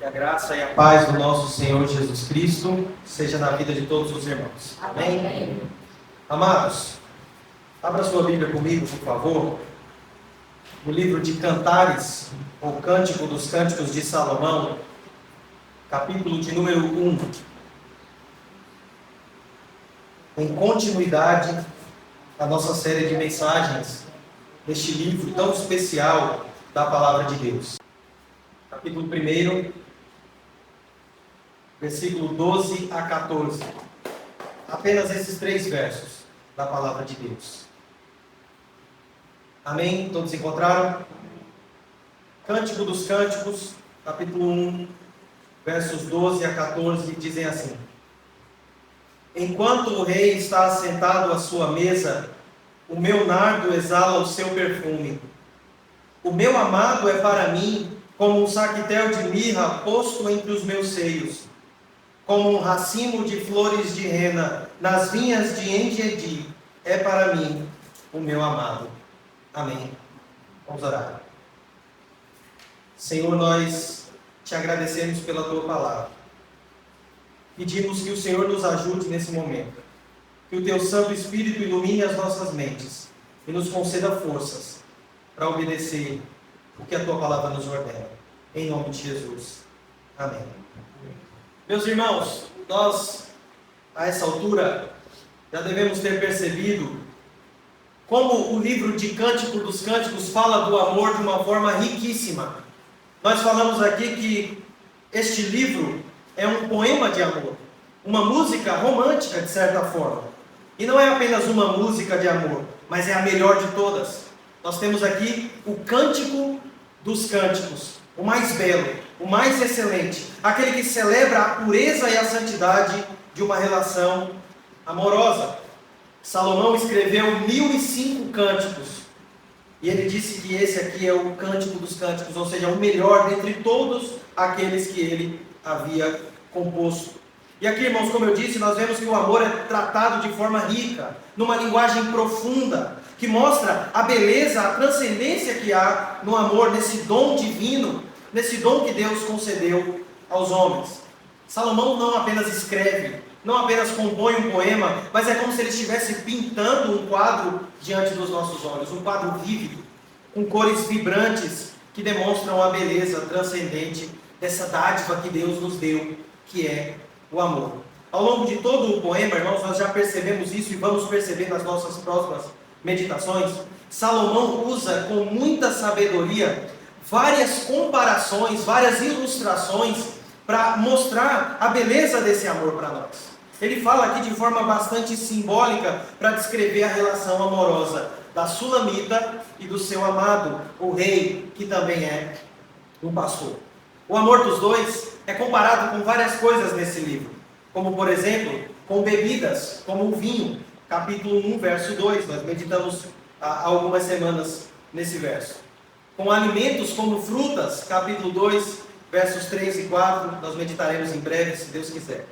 Que a graça e a paz do nosso Senhor Jesus Cristo seja na vida de todos os irmãos. Amém? Amados, abra sua Bíblia comigo, por favor, no livro de Cantares, ou Cântico dos Cânticos de Salomão, capítulo de número 1. Em continuidade à nossa série de mensagens deste livro tão especial da Palavra de Deus. Capítulo 1, versículo 12 a 14. Apenas esses 3 versos da Palavra de Deus. Amém? Todos encontraram? Cântico dos Cânticos, capítulo 1, versos 12 a 14, dizem assim: Enquanto o rei está assentado à sua mesa, o meu nardo exala o seu perfume. O meu amado é para mim como um saquetel de mirra posto entre os meus seios, como um racimo de flores de rena nas vinhas de Engedi, é para mim o meu amado. Amém. Vamos orar. Senhor, nós te agradecemos pela tua palavra. Pedimos que o Senhor nos ajude nesse momento. Que o teu Santo Espírito ilumine as nossas mentes e nos conceda forças para obedecer o que a tua palavra nos ordena. Em nome de Jesus. Amém. Meus irmãos, nós, a essa altura, já devemos ter percebido como o livro de Cântico dos Cânticos fala do amor de uma forma riquíssima. Nós falamos aqui que este livro é um poema de amor, uma música romântica de certa forma. E não é apenas uma música de amor, mas é a melhor de todas. Nós temos aqui o Cântico dos Cânticos, o mais belo, o mais excelente, aquele que celebra a pureza e a santidade de uma relação amorosa. Salomão escreveu 1005 cânticos, e ele disse que esse aqui é o Cântico dos Cânticos, ou seja, o melhor dentre todos aqueles que ele havia composto. E aqui, irmãos, como eu disse, nós vemos que o amor é tratado de forma rica, numa linguagem profunda, que mostra a beleza, a transcendência que há no amor, nesse dom divino, nesse dom que Deus concedeu aos homens. Salomão não apenas escreve, não apenas compõe um poema, mas é como se ele estivesse pintando um quadro diante dos nossos olhos, um quadro vívido, com cores vibrantes que demonstram a beleza transcendente dessa dádiva que Deus nos deu, que é o amor. Ao longo de todo o poema, irmãos, nós já percebemos isso e vamos perceber nas nossas próximas meditações. Salomão usa com muita sabedoria várias comparações, várias ilustrações para mostrar a beleza desse amor para nós. Ele fala aqui de forma bastante simbólica para descrever a relação amorosa da Sulamita e do seu amado, o rei, que também é um pastor. O amor dos dois é comparado com várias coisas nesse livro, como por exemplo, com bebidas, como o vinho, capítulo 1, verso 2, nós meditamos há algumas semanas nesse verso. Com alimentos como frutas, capítulo 2, versos 3 e 4, nós meditaremos em breve, se Deus quiser.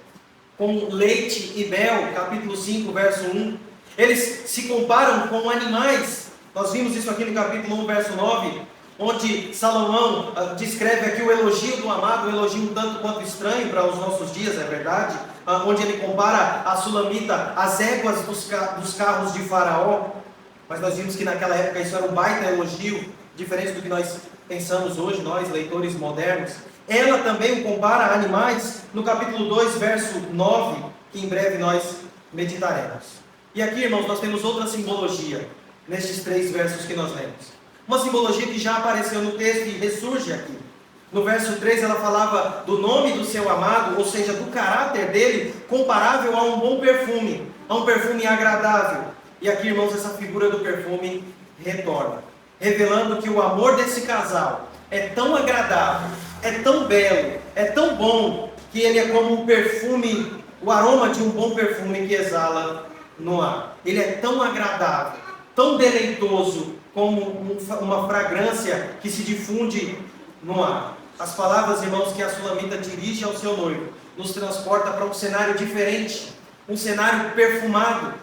Com leite e mel, capítulo 5, verso 1. Eles se comparam com animais. Nós vimos isso aqui no capítulo 1, verso 9, onde Salomão descreve aqui o elogio do amado, um elogio um tanto quanto estranho para os nossos dias, é verdade, onde ele compara a Sulamita às éguas dos carros de Faraó. Mas nós vimos que naquela época isso era um baita elogio, diferente do que nós pensamos hoje, nós, leitores modernos. Ela também o compara a animais, no capítulo 2, verso 9, que em breve nós meditaremos. E aqui, irmãos, nós temos outra simbologia, nestes 3 versos que nós lemos. Uma simbologia que já apareceu no texto e ressurge aqui. No verso 3, ela falava do nome do seu amado, ou seja, do caráter dele, comparável a um bom perfume, a um perfume agradável. E aqui, irmãos, essa figura do perfume retorna, revelando que o amor desse casal é tão agradável, é tão belo, é tão bom, que ele é como um perfume, o aroma de um bom perfume que exala no ar. Ele é tão agradável, tão deleitoso, como uma fragrância que se difunde no ar. As palavras, irmãos, que a Sulamita dirige ao seu noivo, nos transporta para um cenário diferente, um cenário perfumado,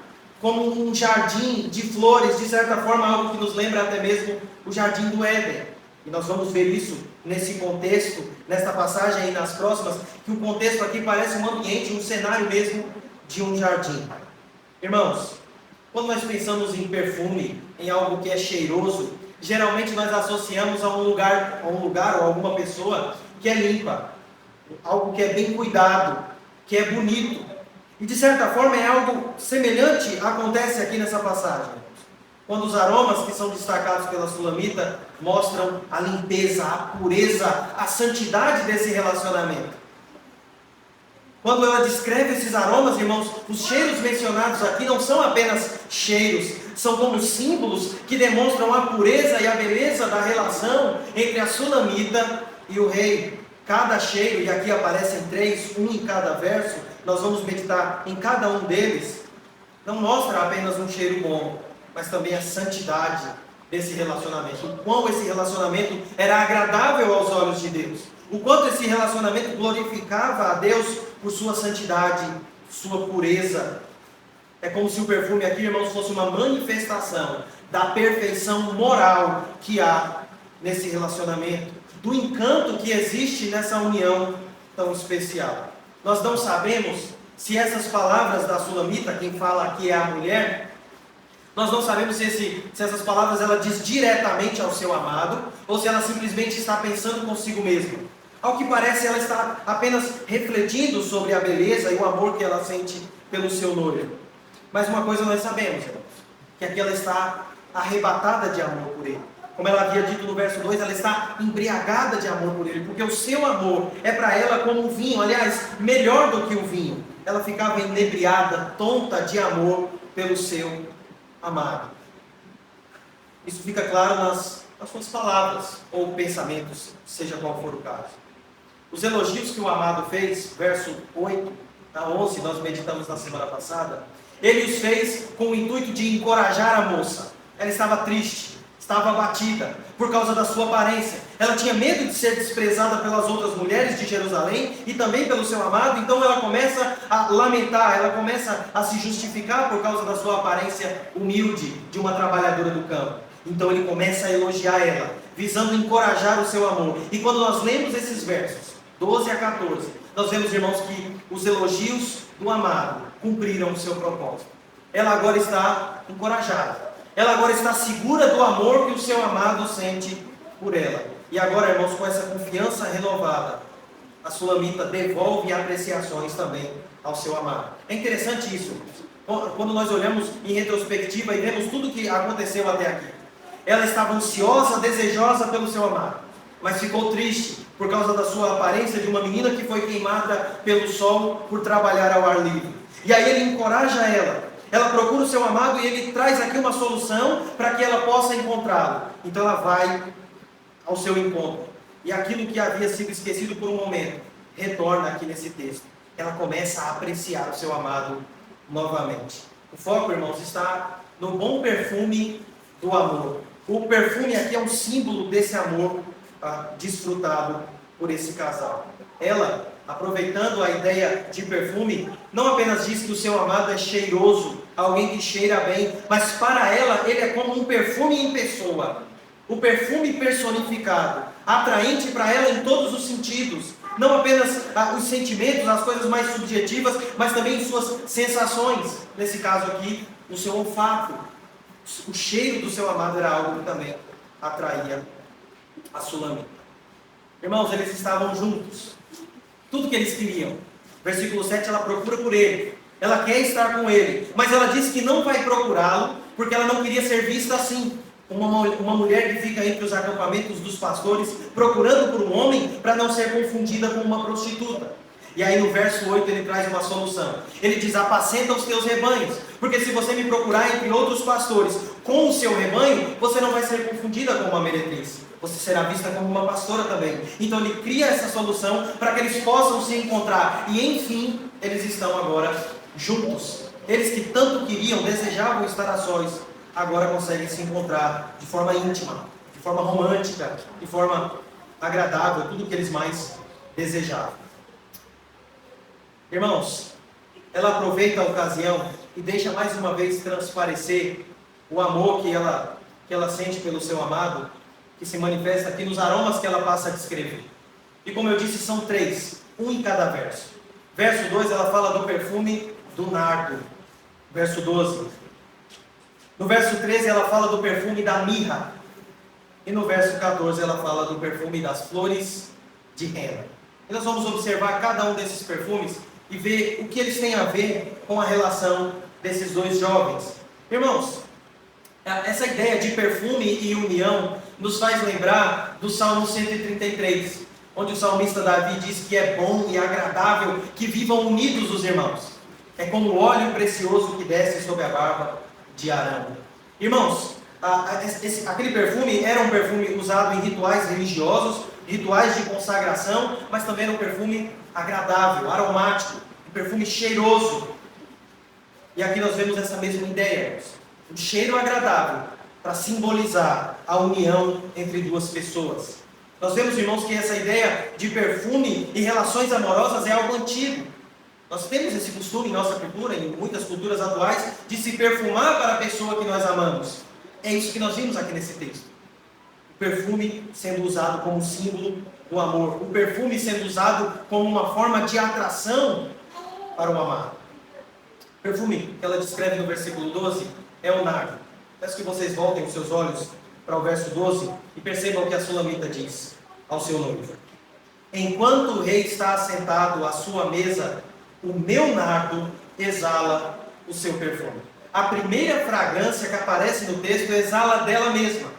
como um jardim de flores, de certa forma algo que nos lembra até mesmo o jardim do Éden. E nós vamos ver isso nesse contexto, nesta passagem e nas próximas, que o contexto aqui parece um ambiente, um cenário mesmo de um jardim. Irmãos, quando nós pensamos em perfume, em algo que é cheiroso, geralmente nós associamos a um lugar ou a alguma pessoa que é limpa, algo que é bem cuidado, que é bonito. E de certa forma é algo semelhante acontece aqui nessa passagem. Quando os aromas que são destacados pela Sulamita mostram a limpeza, a pureza, a santidade desse relacionamento. Quando ela descreve esses aromas, irmãos, os cheiros mencionados aqui não são apenas cheiros, são como símbolos que demonstram a pureza e a beleza da relação entre a Sulamita e o rei. Cada cheiro, e aqui aparecem 3, um em cada verso, nós vamos meditar em cada um deles, não mostra apenas um cheiro bom, mas também a santidade desse relacionamento. O quão esse relacionamento era agradável aos olhos de Deus. O quanto esse relacionamento glorificava a Deus por sua santidade, sua pureza. É como se o perfume aqui, irmãos, fosse uma manifestação da perfeição moral que há nesse relacionamento, do encanto que existe nessa união tão especial. Nós não sabemos se essas palavras da Sulamita, quem fala aqui é a mulher, nós não sabemos se essas palavras ela diz diretamente ao seu amado, ou se ela simplesmente está pensando consigo mesma. Ao que parece, ela está apenas refletindo sobre a beleza e o amor que ela sente pelo seu noivo. Mas uma coisa nós sabemos, irmãos, que aqui ela está arrebatada de amor por ele. Como ela havia dito no verso 2, ela está embriagada de amor por ele, porque o seu amor é para ela como um vinho, aliás, melhor do que o vinho. Ela ficava inebriada, tonta de amor pelo seu amado. Isso fica claro nas suas palavras ou pensamentos, seja qual for o caso. Os elogios que o amado fez, verso 8 a 11, nós meditamos na semana passada, ele os fez com o intuito de encorajar a moça. Ela estava triste, estava abatida por causa da sua aparência. Ela tinha medo de ser desprezada pelas outras mulheres de Jerusalém e também pelo seu amado, então ela começa a lamentar, ela começa a se justificar por causa da sua aparência humilde de uma trabalhadora do campo. Então ele começa a elogiar ela, visando encorajar o seu amor. E quando nós lemos esses versos, 12 a 14, nós vemos, irmãos, que os elogios do amado cumpriram o seu propósito. Ela agora está encorajada. Ela agora está segura do amor que o seu amado sente por ela. E agora, irmãos, com essa confiança renovada, a Sulamita devolve apreciações também ao seu amado. É interessante isso, quando nós olhamos em retrospectiva e vemos tudo o que aconteceu até aqui. Ela estava ansiosa, desejosa pelo seu amado, mas ficou triste por causa da sua aparência de uma menina que foi queimada pelo sol por trabalhar ao ar livre. E aí ele encoraja ela. Ela procura o seu amado e ele traz aqui uma solução para que ela possa encontrá-lo. Então ela vai ao seu encontro. E aquilo que havia sido esquecido por um momento, retorna aqui nesse texto. Ela começa a apreciar o seu amado novamente. O foco, irmãos, está no bom perfume do amor. O perfume aqui é um símbolo desse amor desfrutado por esse casal. Ela, aproveitando a ideia de perfume, não apenas diz que o seu amado é cheiroso, alguém que cheira bem, mas para ela, ele é como um perfume em pessoa. O perfume personificado, atraente para ela em todos os sentidos. Não apenas os sentimentos, as coisas mais subjetivas, mas também suas sensações. Nesse caso aqui, o seu olfato. O cheiro do seu amado era algo que também atraía a Sulamita. Irmãos, eles estavam juntos. Tudo que eles queriam. Versículo 7, ela procura por ele. Ela quer estar com ele. Mas ela diz que não vai procurá-lo, porque ela não queria ser vista assim. Uma mulher que fica entre os acampamentos dos pastores, procurando por um homem, para não ser confundida com uma prostituta. E aí no verso 8 ele traz uma solução. Ele diz: apacenta os teus rebanhos, porque se você me procurar entre outros pastores com o seu rebanho, você não vai ser confundida com uma meretriz. Você será vista como uma pastora também. Então ele cria essa solução para que eles possam se encontrar. E enfim, eles estão agora juntos. Eles que tanto queriam, desejavam estar a sós, agora conseguem se encontrar de forma íntima, de forma romântica, de forma agradável, tudo o que eles mais desejavam. Irmãos, ela aproveita a ocasião e deixa mais uma vez transparecer o amor que ela sente pelo seu amado, que se manifesta aqui nos aromas que ela passa a descrever. E como eu disse, são 3, um em cada verso. Verso 2, ela fala do perfume do nardo. Verso 12. No verso 13, ela fala do perfume da mirra. E no verso 14, ela fala do perfume das flores de rena. E nós vamos observar cada um desses perfumes e ver o que eles têm a ver com a relação desses dois jovens. Irmãos, essa ideia de perfume e união nos faz lembrar do Salmo 133, onde o salmista Davi diz que é bom e agradável que vivam unidos os irmãos. É como o óleo precioso que desce sobre a barba de Arão. Irmãos, aquele perfume era um perfume usado em rituais religiosos, rituais de consagração, mas também era um perfume agradável, aromático, um perfume cheiroso. E aqui nós vemos essa mesma ideia, irmãos. Um cheiro agradável para simbolizar a união entre duas pessoas. Nós vemos, irmãos, que essa ideia de perfume e relações amorosas é algo antigo. Nós temos esse costume em nossa cultura, em muitas culturas atuais, de se perfumar para a pessoa que nós amamos. É isso que nós vimos aqui nesse texto. O perfume sendo usado como símbolo do amor. O perfume sendo usado como uma forma de atração para o amado. O perfume que ela descreve no versículo 12 é o nardo. Peço que vocês voltem os seus olhos para o verso 12 e percebam o que a sulamita diz ao seu noivo. Enquanto o rei está assentado à sua mesa, o meu nardo exala o seu perfume. A primeira fragrância que aparece no texto exala dela mesma,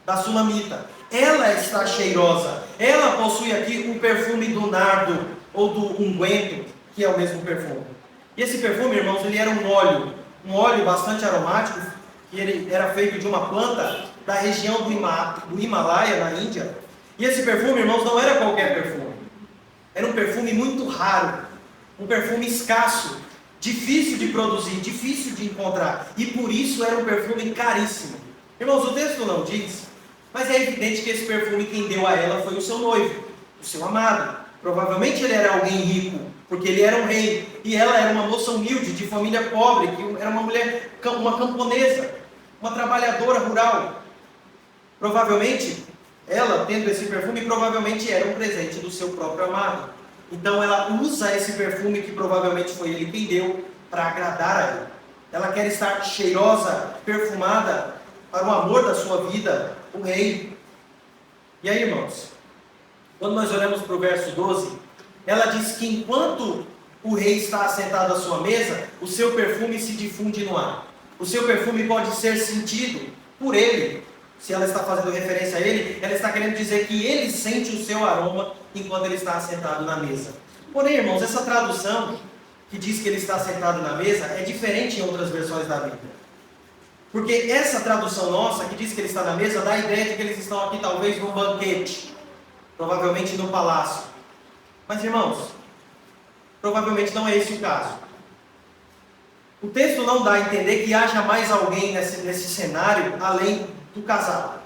da sulamita. Ela está cheirosa. Ela possui aqui o perfume do nardo ou do unguento, que é o mesmo perfume. E esse perfume, irmãos, ele era um óleo bastante aromático, que ele era feito de uma planta da região do Himalaia, na Índia. E esse perfume, irmãos, não era qualquer perfume. Era um perfume muito raro, um perfume escasso, difícil de produzir, difícil de encontrar. E por isso era um perfume caríssimo. Irmãos, o texto não diz, mas é evidente que esse perfume quem deu a ela foi o seu noivo, o seu amado. Provavelmente ele era alguém rico, porque ele era um rei. E ela era uma moça humilde, de família pobre, que era uma mulher, uma camponesa, uma trabalhadora rural. Provavelmente, ela, tendo esse perfume, provavelmente era um presente do seu próprio amado. Então ela usa esse perfume, que provavelmente foi ele quem deu, para agradar a ele. Ela quer estar cheirosa, perfumada, para o amor da sua vida, o rei. E aí, irmãos, quando nós olhamos para o verso 12, ela diz que enquanto o rei está assentado à sua mesa, o seu perfume se difunde no ar. O seu perfume pode ser sentido por ele. Se ela está fazendo referência a ele, ela está querendo dizer que ele sente o seu aroma enquanto ele está assentado na mesa. Porém, irmãos, essa tradução que diz que ele está sentado na mesa é diferente em outras versões da Bíblia. Porque essa tradução nossa, que diz que ele está na mesa, dá a ideia de que eles estão aqui talvez num banquete, provavelmente no palácio. Mas, irmãos, provavelmente não é esse o caso. O texto não dá a entender que haja mais alguém nesse cenário além do casal.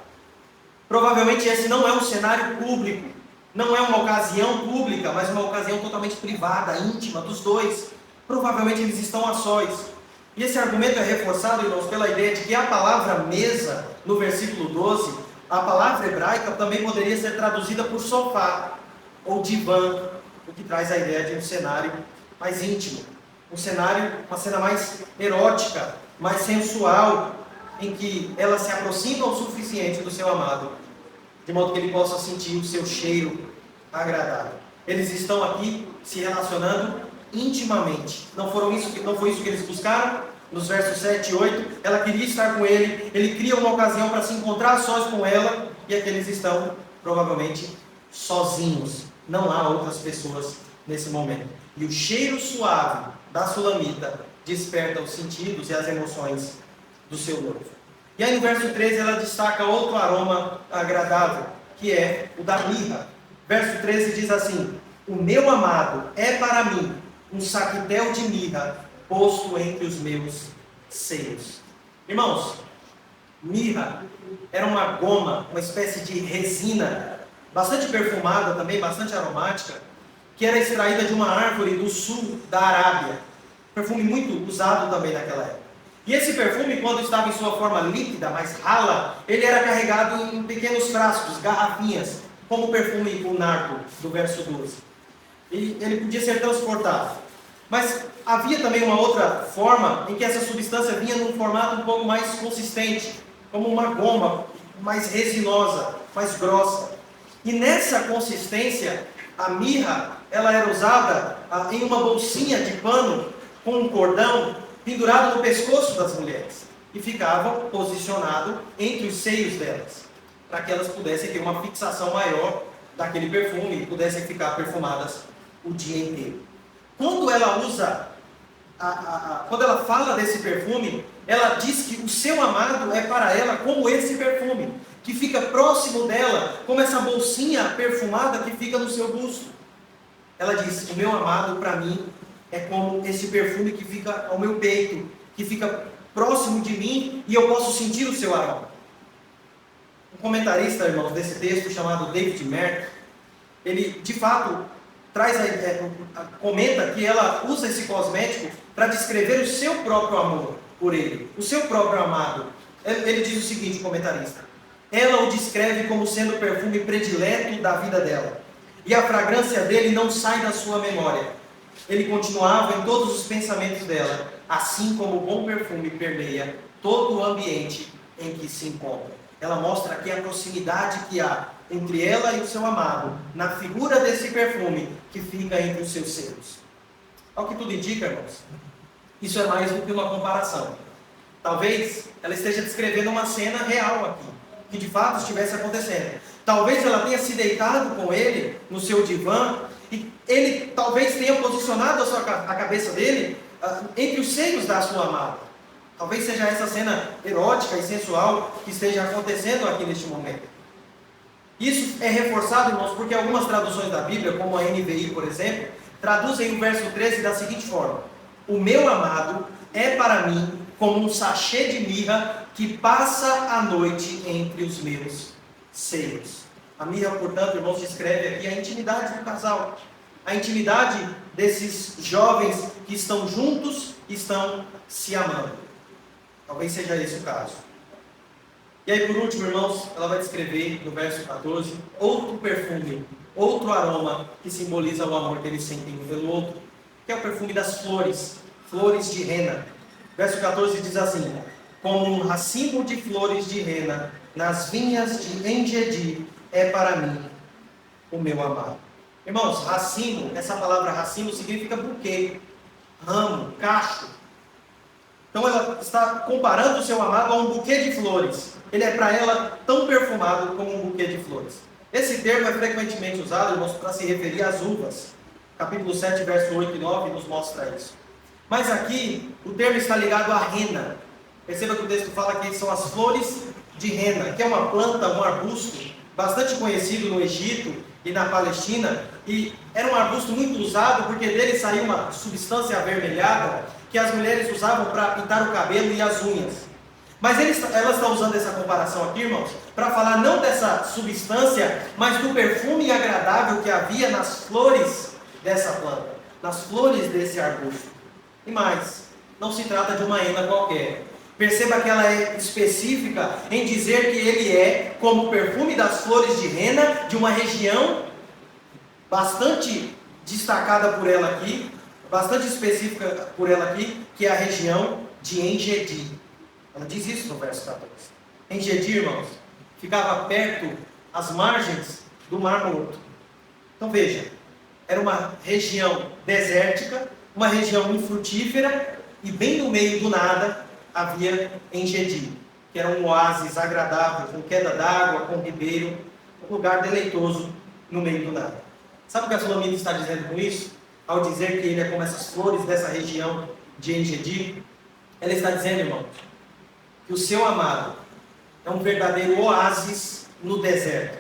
Provavelmente esse não é um cenário público, não é uma ocasião pública, mas uma ocasião totalmente privada, íntima dos dois. Provavelmente eles estão a sós. E esse argumento é reforçado, irmãos, pela ideia de que a palavra mesa, no versículo 12, a palavra hebraica também poderia ser traduzida por sofá ou divã, o que traz a ideia de um cenário mais íntimo, um cenário, uma cena mais erótica, mais sensual, em que ela se aproxima o suficiente do seu amado, de modo que ele possa sentir o seu cheiro agradável. Eles estão aqui se relacionando intimamente. Não foi isso que eles buscaram? Nos versos 7 e 8, ela queria estar com ele cria uma ocasião para se encontrar sós com ela, e aqui eles estão, provavelmente, sozinhos. Não há outras pessoas nesse momento. E o cheiro suave da sulamita desperta os sentidos e as emoções do seu noivo. E aí no verso 13 ela destaca outro aroma agradável, que é o da mirra. Verso 13 diz assim: o meu amado é para mim um saquetel de mirra posto entre os meus seios. Irmãos, mirra era uma goma, uma espécie de resina, bastante perfumada também, bastante aromática, que era extraída de uma árvore do sul da Arábia. Perfume muito usado também naquela época. E esse perfume, quando estava em sua forma líquida, mais rala, ele era carregado em pequenos frascos, garrafinhas, como o perfume o nardo, do verso 12. E ele podia ser transportado. Mas havia também uma outra forma em que essa substância vinha num formato um pouco mais consistente, como uma goma mais resinosa, mais grossa. E nessa consistência, a mirra, ela era usada em uma bolsinha de pano com um cordão pendurado no pescoço das mulheres e ficava posicionado entre os seios delas, para que elas pudessem ter uma fixação maior daquele perfume e pudessem ficar perfumadas o dia inteiro. Quando ela usa, quando ela fala desse perfume, ela diz que o seu amado é para ela como esse perfume, que fica próximo dela, como essa bolsinha perfumada que fica no seu busto. Ela diz, o meu amado para mim é como esse perfume que fica ao meu peito, que fica próximo de mim e eu posso sentir o seu aroma. Um comentarista, irmãos, desse texto, chamado David Merck, ele de fato comenta que ela usa esse cosmético para descrever o seu próprio amor por ele, o seu próprio amado. Ele diz o seguinte, comentarista: ela o descreve como sendo o perfume predileto da vida dela, e a fragrância dele não sai da sua memória. Ele continuava em todos os pensamentos dela, assim como o bom perfume permeia todo o ambiente em que se encontra. Ela mostra aqui a proximidade que há entre ela e o seu amado, na figura desse perfume que fica entre os seus seios. Ao que tudo indica, irmãos, isso é mais do que uma comparação. Talvez ela esteja descrevendo uma cena real aqui, que de fato estivesse acontecendo. Talvez ela tenha se deitado com ele no seu divã, e ele talvez tenha posicionado a cabeça dele entre os seios da sua amada. Talvez seja essa cena erótica e sensual que esteja acontecendo aqui neste momento. Isso é reforçado, irmãos, porque algumas traduções da Bíblia, como a NVI, por exemplo, traduzem o verso 13 da seguinte forma: o meu amado é para mim como um sachê de mirra que passa a noite entre os meus seios. A mirra, portanto, irmãos, descreve aqui a intimidade do casal, a intimidade desses jovens que estão juntos e estão se amando. Talvez seja esse o caso. E aí, por último, irmãos, ela vai descrever no verso 14 outro perfume, outro aroma que simboliza o amor que eles sentem um pelo outro, que é o perfume das flores, flores de rena. Verso 14 diz assim: como um racimo de flores de rena nas vinhas de Engedi é para mim o meu amado. Irmãos, racimo, essa palavra racimo significa buquê, ramo, cacho. Então ela está comparando o seu amado a um buquê de flores. Ele é para ela tão perfumado como um buquê de flores. Esse termo é frequentemente usado, irmãos, para se referir às uvas. Capítulo 7, verso 8 e 9 nos mostra isso. Mas aqui o termo está ligado à rena. Perceba que o texto fala que são as flores de rena, que é uma planta, um arbusto bastante conhecido no Egito e na Palestina, e era um arbusto muito usado porque dele saía uma substância avermelhada que as mulheres usavam para pintar o cabelo e as unhas. Mas ela está usando essa comparação aqui, irmãos, para falar não dessa substância, mas do perfume agradável que havia nas flores dessa planta, nas flores desse arbusto. E mais, não se trata de uma rena qualquer. Perceba que ela é específica em dizer que ele é como o perfume das flores de rena de uma região bastante destacada por ela aqui, bastante específica por ela aqui, que é a região de Engedi. Ela diz isso no verso 14. Engedi, irmãos, ficava perto, às margens do Mar Morto. Então veja, era uma região desértica, uma região infrutífera, e bem no meio do nada havia Engedi, que era um oásis agradável, com queda d'água, com ribeiro, um lugar deleitoso no meio do nada. Sabe o que a Sulamita está dizendo com isso? Ao dizer que ele é como essas flores dessa região de Engedi, ela está dizendo, irmão, que o seu amado é um verdadeiro oásis no deserto.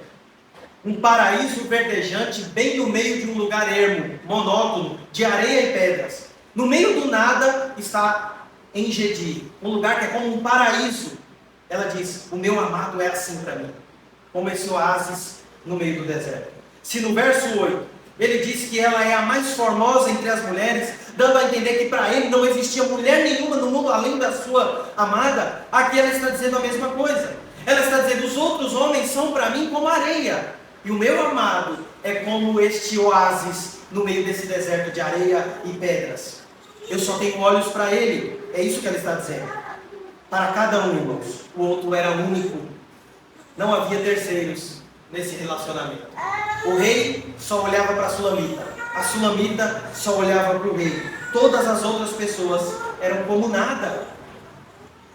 Um paraíso verdejante bem no meio de um lugar ermo, monótono, de areia e pedras. No meio do nada está Engedi, um lugar que é como um paraíso. Ela diz, o meu amado é assim para mim, como esse oásis no meio do deserto. Se no verso 8 Ele diz que ela é a mais formosa entre as mulheres, dando a entender que para ele não existia mulher nenhuma no mundo além da sua amada. Aqui ela está dizendo a mesma coisa. Ela está dizendo: os outros homens são para mim como areia, e o meu amado é como este oásis no meio desse deserto de areia e pedras. Eu só tenho olhos para ele. É isso que ela está dizendo. Para cada um, irmãos, o outro era único. Não havia terceiros nesse relacionamento. O rei só olhava para a sulamita. A sulamita só olhava para o rei. Todas as outras pessoas eram como nada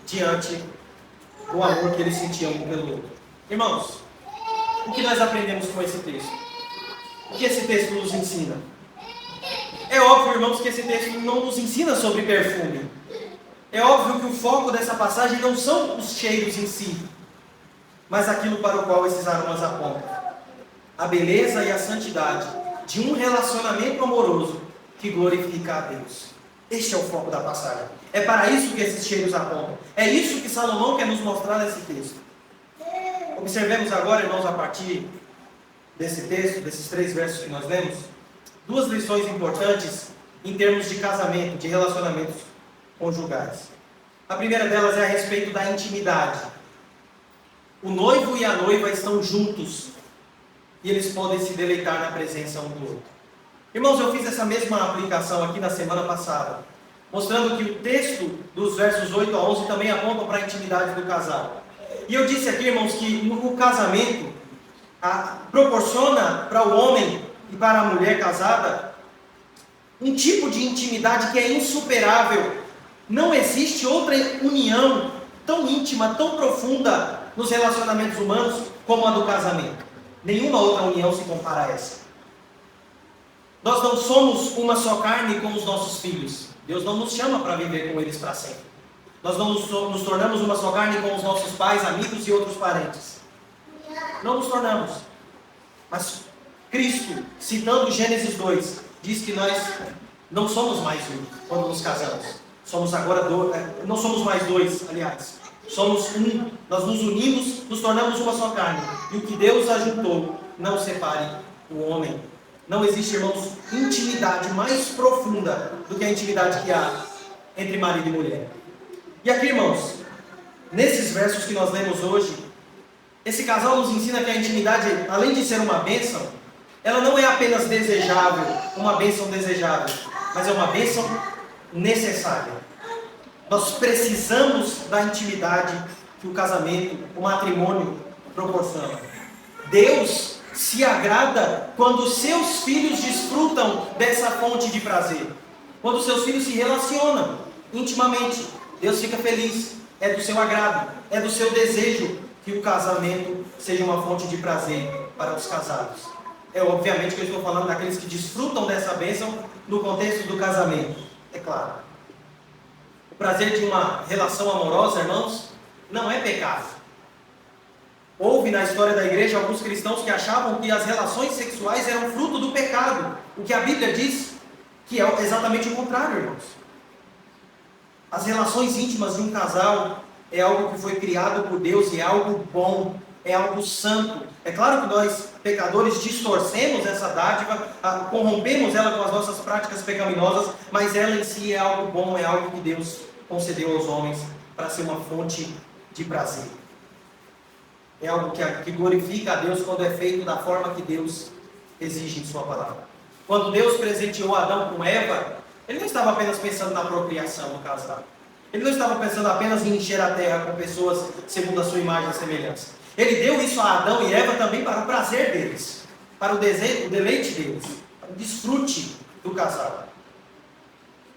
diante do amor que eles sentiam um pelo outro. Irmãos, o que nós aprendemos com esse texto? O que esse texto nos ensina? É óbvio, irmãos, que esse texto não nos ensina sobre perfume. É óbvio que o foco dessa passagem não são os cheiros em si, mas aquilo para o qual esses aromas apontam. A beleza e a santidade de um relacionamento amoroso que glorifica a Deus. Este é o foco da passagem. É para isso que esses cheiros apontam. É isso que Salomão quer nos mostrar nesse texto. Observemos agora, irmãos, a partir desse texto, desses 3 versos que nós lemos, 2 lições importantes em termos de casamento, de relacionamentos conjugais. A primeira delas é a respeito da intimidade. O noivo e a noiva estão juntos e eles podem se deleitar na presença um do outro. Irmãos, eu fiz essa mesma aplicação aqui na semana passada, mostrando que o texto dos versos 8 a 11 também apontam para a intimidade do casal. E eu disse aqui, irmãos, que o casamento proporciona para o homem e para a mulher casada um tipo de intimidade que é insuperável. Não existe outra união tão íntima, tão profunda nos relacionamentos humanos como a do casamento. Nenhuma outra união se compara a essa. Nós não somos uma só carne com os nossos filhos. Deus não nos chama para viver com eles para sempre. Nós não nos tornamos uma só carne com os nossos pais, amigos e outros parentes. Não nos tornamos. Mas Cristo, citando Gênesis 2, diz que nós não somos mais um quando nos casamos. Somos agora não somos mais 2, aliás. Somos um. Nós nos unimos, nos tornamos uma só carne. E o que Deus ajuntou, não separe o homem. Não existe, irmãos, intimidade mais profunda do que a intimidade que há entre marido e mulher. E aqui, irmãos, nesses versos que nós lemos hoje, esse casal nos ensina que a intimidade, além de ser uma bênção, ela não é apenas desejável, uma bênção desejável, mas é uma bênção necessária. Nós precisamos da intimidade que o casamento, o matrimônio proporciona. Deus se agrada quando seus filhos desfrutam dessa fonte de prazer. Quando seus filhos se relacionam intimamente, Deus fica feliz. É do seu agrado, é do seu desejo que o casamento seja uma fonte de prazer para os casados. É obviamente que eu estou falando daqueles que desfrutam dessa bênção no contexto do casamento, é claro. O prazer de uma relação amorosa, irmãos, não é pecado. Houve na história da igreja alguns cristãos que achavam que as relações sexuais eram fruto do pecado. O que a Bíblia diz que é exatamente o contrário, irmãos. As relações íntimas de um casal é algo que foi criado por Deus e é algo bom, é algo santo. É claro que nós, pecadores, distorcemos essa dádiva, corrompemos ela com as nossas práticas pecaminosas, mas ela em si é algo bom, é algo que Deus concedeu aos homens para ser uma fonte de prazer. É algo que glorifica a Deus quando é feito da forma que Deus exige em sua palavra. Quando Deus presenteou Adão com Eva, Ele não estava apenas pensando na procriação do casal. Ele não estava pensando apenas em encher a terra com pessoas segundo a sua imagem e semelhança. Ele deu isso a Adão e Eva também para o prazer deles, para o desejo, o deleite deles, para o desfrute do casal.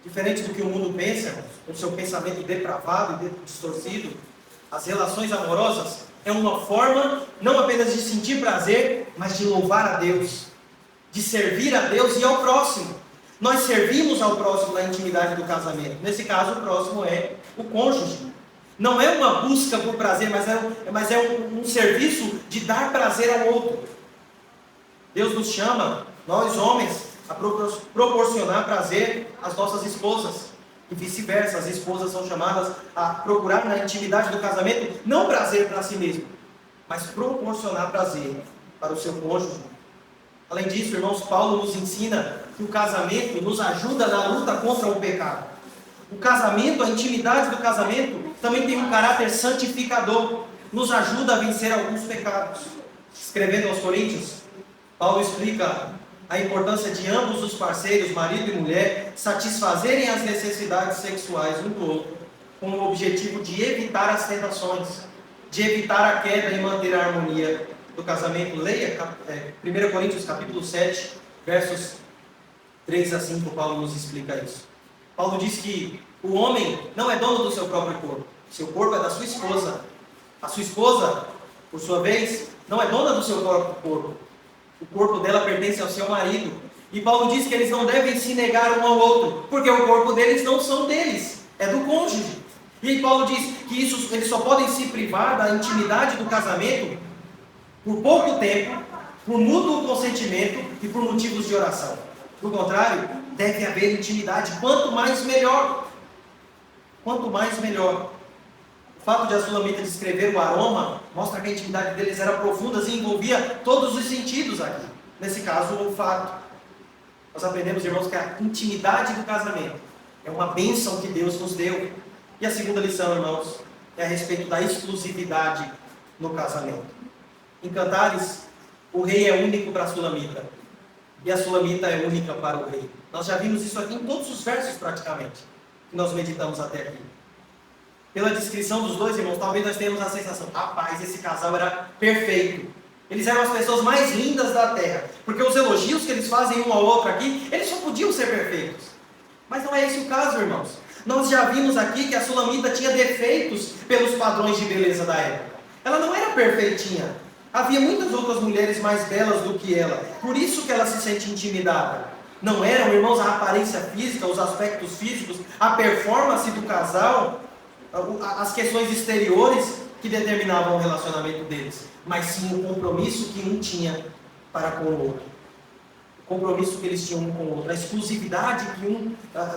Diferente do que o mundo pensa, com o seu pensamento depravado e distorcido, as relações amorosas é uma forma não apenas de sentir prazer, mas de louvar a Deus, de servir a Deus e ao próximo. Nós servimos ao próximo na intimidade do casamento. Nesse caso, o próximo é o cônjuge. Não é uma busca por prazer, mas é um serviço de dar prazer ao outro. Deus nos chama, nós homens, a proporcionar prazer às nossas esposas. E vice-versa, as esposas são chamadas a procurar na intimidade do casamento, não prazer para si mesmo, mas proporcionar prazer para o seu cônjuge. Além disso, irmãos, Paulo nos ensina que o casamento nos ajuda na luta contra o pecado. O casamento, a intimidade do casamento, também tem um caráter santificador, nos ajuda a vencer alguns pecados. Escrevendo aos Coríntios, Paulo explica a importância de ambos os parceiros, marido e mulher, satisfazerem as necessidades sexuais um do outro, com o objetivo de evitar as tentações, de evitar a queda e manter a harmonia do casamento. Leia 1 Coríntios capítulo 7, versos 3 a 5, Paulo nos explica isso. Paulo diz que o homem não é dono do seu próprio corpo, seu corpo é da sua esposa. A sua esposa, por sua vez, não é dona do seu próprio corpo. O corpo dela pertence ao seu marido. E Paulo diz que eles não devem se negar um ao outro, porque o corpo deles não são deles, é do cônjuge. E Paulo diz que eles só podem se privar da intimidade do casamento por pouco tempo, por mútuo consentimento e por motivos de oração. Do contrário, deve haver intimidade, quanto mais melhor. Quanto mais melhor. O fato de a Sulamita descrever o aroma mostra que a intimidade deles era profunda e envolvia todos os sentidos aqui. Nesse caso, o olfato. Nós aprendemos, irmãos, que a intimidade do casamento é uma bênção que Deus nos deu. E a segunda lição, irmãos, é a respeito da exclusividade no casamento. Em Cantares, o rei é único para a Sulamita. E a Sulamita é única para o rei. Nós já vimos isso aqui em todos os versos, praticamente, que nós meditamos até aqui. Pela descrição dos dois irmãos, talvez nós tenhamos a sensação, rapaz, esse casal era perfeito. Eles eram as pessoas mais lindas da terra. Porque os elogios que eles fazem um ao outro aqui, eles só podiam ser perfeitos. Mas não é esse o caso, irmãos. Nós já vimos aqui que a Sulamita tinha defeitos pelos padrões de beleza da época. Ela não era perfeitinha. Havia muitas outras mulheres mais belas do que ela. Por isso que ela se sente intimidada. Não eram, irmãos, a aparência física, os aspectos físicos, a performance do casal, as questões exteriores que determinavam o relacionamento deles, mas sim o compromisso que um tinha para com o outro. O compromisso que eles tinham um com o outro, a exclusividade que um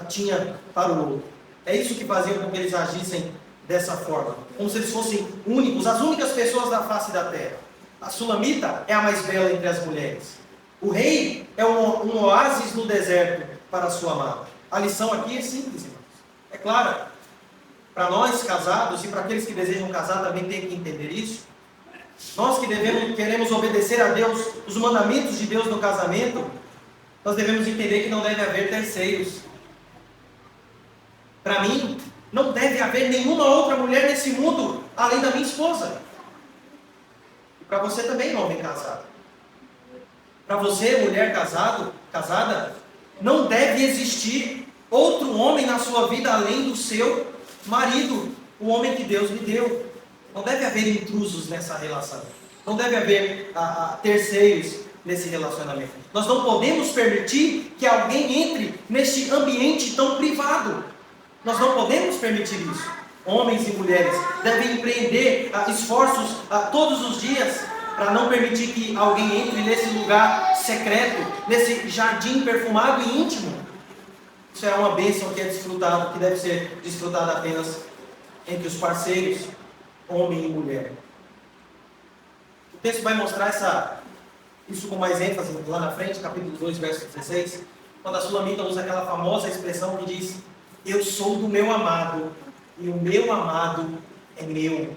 tinha para o outro. É isso que fazia com que eles agissem dessa forma, como se eles fossem únicos, as únicas pessoas da face da terra. A Sulamita é a mais bela entre as mulheres. O rei é um oásis no deserto para a sua amada. A lição aqui é simples, irmãos. É clara. Para nós casados e para aqueles que desejam casar também tem que entender isso. Nós que queremos obedecer a Deus, os mandamentos de Deus no casamento, nós devemos entender que não deve haver terceiros. Para mim, não deve haver nenhuma outra mulher nesse mundo além da minha esposa. E para você também, homem casado. Para você, mulher casada, não deve existir outro homem na sua vida além do seu marido, o homem que Deus lhe deu. Não deve haver intrusos nessa relação. Não deve haver terceiros nesse relacionamento. Nós não podemos permitir que alguém entre neste ambiente tão privado. Nós não podemos permitir isso. Homens e mulheres devem empreender esforços todos os dias para não permitir que alguém entre nesse lugar secreto, nesse jardim perfumado e íntimo. Isso é uma bênção que é desfrutado, que deve ser desfrutada apenas entre os parceiros, homem e mulher. O texto vai mostrar isso com mais ênfase lá na frente, capítulo 2, verso 16, quando a Sulamita usa aquela famosa expressão que diz: eu sou do meu amado, e o meu amado é meu.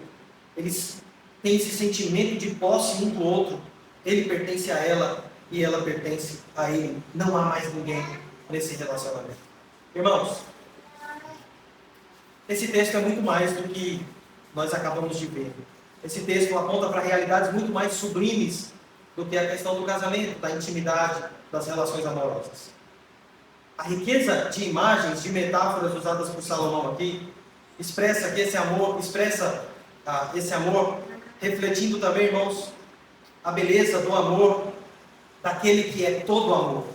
Eles têm esse sentimento de posse um do outro. Ele pertence a ela, e ela pertence a ele. Não há mais ninguém nesse relacionamento. Irmãos, esse texto é muito mais do que nós acabamos de ver. Esse texto aponta para realidades muito mais sublimes do que a questão do casamento, da intimidade, das relações amorosas. A riqueza de imagens, de metáforas usadas por Salomão aqui, expressa esse amor refletindo também, irmãos, a beleza do amor daquele que é todo amor.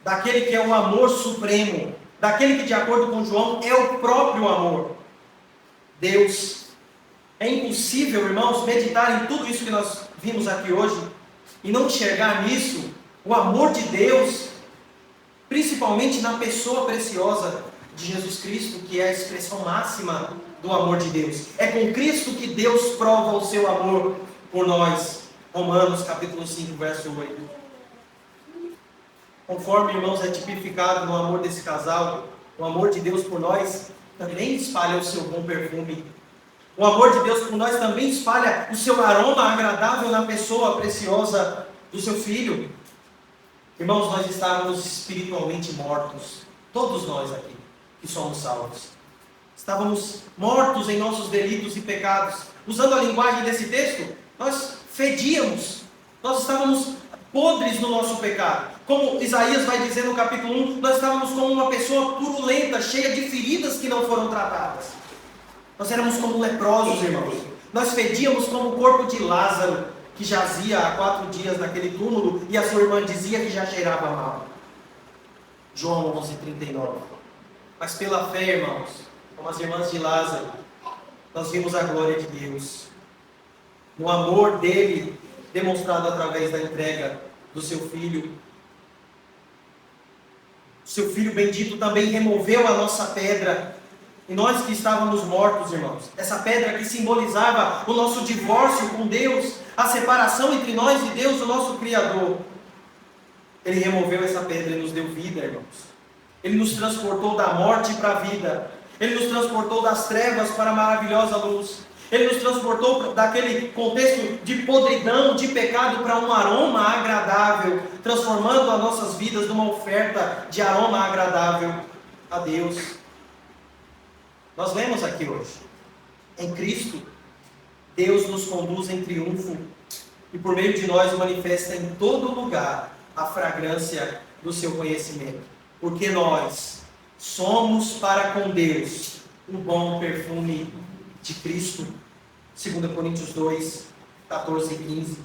Daquele que é o amor supremo, daquele que, de acordo com João, é o próprio amor. Deus. É impossível, irmãos, meditar em tudo isso que nós vimos aqui hoje e não enxergar nisso o amor de Deus, principalmente na pessoa preciosa de Jesus Cristo, que é a expressão máxima do amor de Deus. É com Cristo que Deus prova o seu amor por nós. Romanos capítulo 5, verso 8. conforme, irmãos, é tipificado no amor desse casal, o amor de Deus por nós também espalha o seu bom perfume. O amor de Deus por nós também espalha o seu aroma agradável na pessoa preciosa do seu filho. Irmãos, nós estávamos espiritualmente mortos, todos nós aqui que somos salvos. Estávamos mortos em nossos delitos e pecados. Usando a linguagem desse texto, nós fedíamos, nós estávamos podres no nosso pecado. Como Isaías vai dizer no capítulo 1, nós estávamos como uma pessoa purulenta, cheia de feridas que não foram tratadas. Nós éramos como leprosos, irmãos. Nós fedíamos como o corpo de Lázaro, que jazia há 4 dias naquele túmulo, e a sua irmã dizia que já cheirava mal. João 11:39. Mas pela fé, irmãos, como as irmãs de Lázaro, nós vimos a glória de Deus. No amor dele, demonstrado através da entrega do seu filho. O seu filho bendito também removeu a nossa pedra. E nós que estávamos mortos, irmãos, essa pedra que simbolizava o nosso divórcio com Deus, a separação entre nós e Deus, o nosso Criador. Ele removeu essa pedra e nos deu vida, irmãos. Ele nos transportou da morte para a vida. Ele nos transportou das trevas para a maravilhosa luz. Ele nos transportou daquele contexto de podridão, de pecado, para um aroma agradável, transformando as nossas vidas numa oferta de aroma agradável a Deus. Nós lemos aqui hoje, em Cristo, Deus nos conduz em triunfo e por meio de nós manifesta em todo lugar a fragrância do seu conhecimento. Porque nós somos para com Deus o bom perfume de Cristo. 2 Coríntios 2, 14 e 15.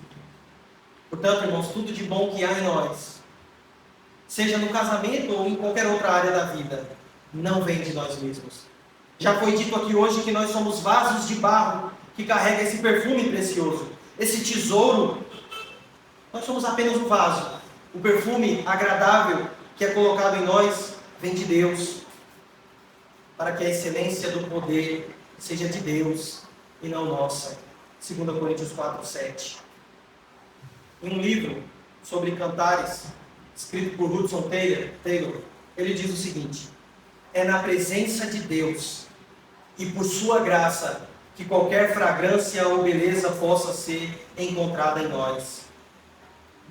Portanto, irmãos, tudo de bom que há em nós, seja no casamento ou em qualquer outra área da vida, não vem de nós mesmos. Já foi dito aqui hoje que nós somos vasos de barro que carrega esse perfume precioso, esse tesouro. Nós somos apenas um vaso. O perfume agradável que é colocado em nós vem de Deus, para que a excelência do poder seja de Deus e não nossa. 2 Coríntios 4, 7. Em um livro sobre cantares, escrito por Hudson Taylor, ele diz o seguinte: é na presença de Deus e por sua graça que qualquer fragrância ou beleza possa ser encontrada em nós.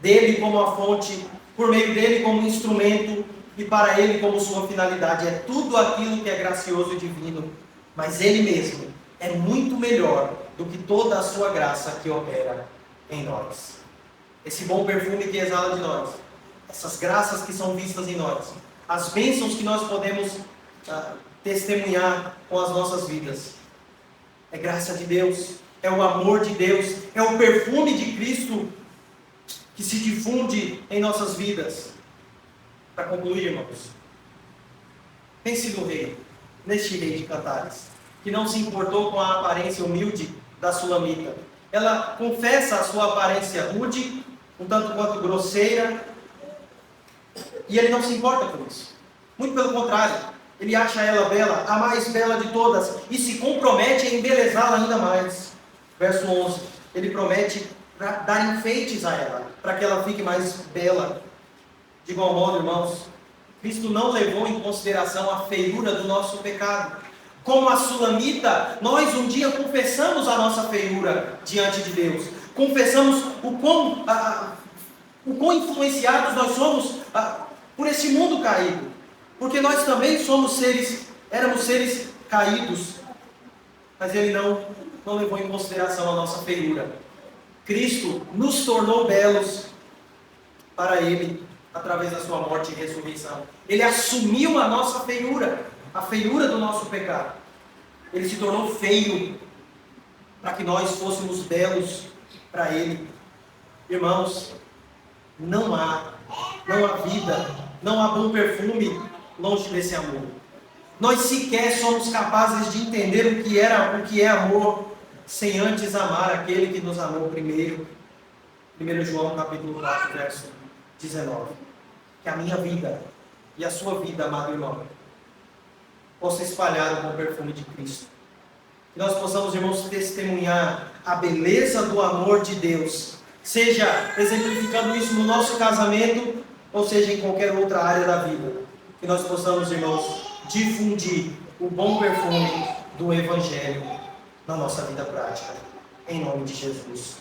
Dele como a fonte, por meio dele como instrumento e para ele como sua finalidade. É tudo aquilo que é gracioso e divino, mas ele mesmo é muito melhor do que toda a sua graça que opera em nós. Esse bom perfume que exala de nós, essas graças que são vistas em nós, as bênçãos que nós podemos testemunhar com as nossas vidas, é graça de Deus, é o amor de Deus, é o perfume de Cristo que se difunde em nossas vidas. Para concluir, irmãos, pense no rei, neste rei de Cantares, que não se importou com a aparência humilde da sulamita. Ela confessa a sua aparência rude, um tanto quanto grosseira, e ele não se importa com isso. Muito pelo contrário, ele acha ela bela, a mais bela de todas, e se compromete a embelezá-la ainda mais. Verso 11, ele promete dar enfeites a ela, para que ela fique mais bela. De igual modo, irmãos, Cristo não levou em consideração a feiura do nosso pecado. Como a sulamita, nós um dia confessamos a nossa feiura diante de Deus. Confessamos o quão influenciados nós somos por esse mundo caído. Porque nós também éramos seres caídos. Mas Ele não levou em consideração a nossa feiura. Cristo nos tornou belos para Ele, através da sua morte e ressurreição. Ele assumiu a nossa feiura, a feiura do nosso pecado. Ele se tornou feio, para que nós fôssemos belos para Ele. Irmãos, não há vida, não há bom perfume longe desse amor. Nós sequer somos capazes de entender o que é amor, sem antes amar aquele que nos amou primeiro. 1 João capítulo 4, verso 19. Que a minha vida e a sua vida, amado irmão, possa espalhar o bom perfume de Cristo. Que nós possamos, irmãos, testemunhar a beleza do amor de Deus, seja exemplificando isso no nosso casamento, ou seja, em qualquer outra área da vida, que nós possamos, irmãos, difundir o bom perfume do Evangelho na nossa vida prática. Em nome de Jesus.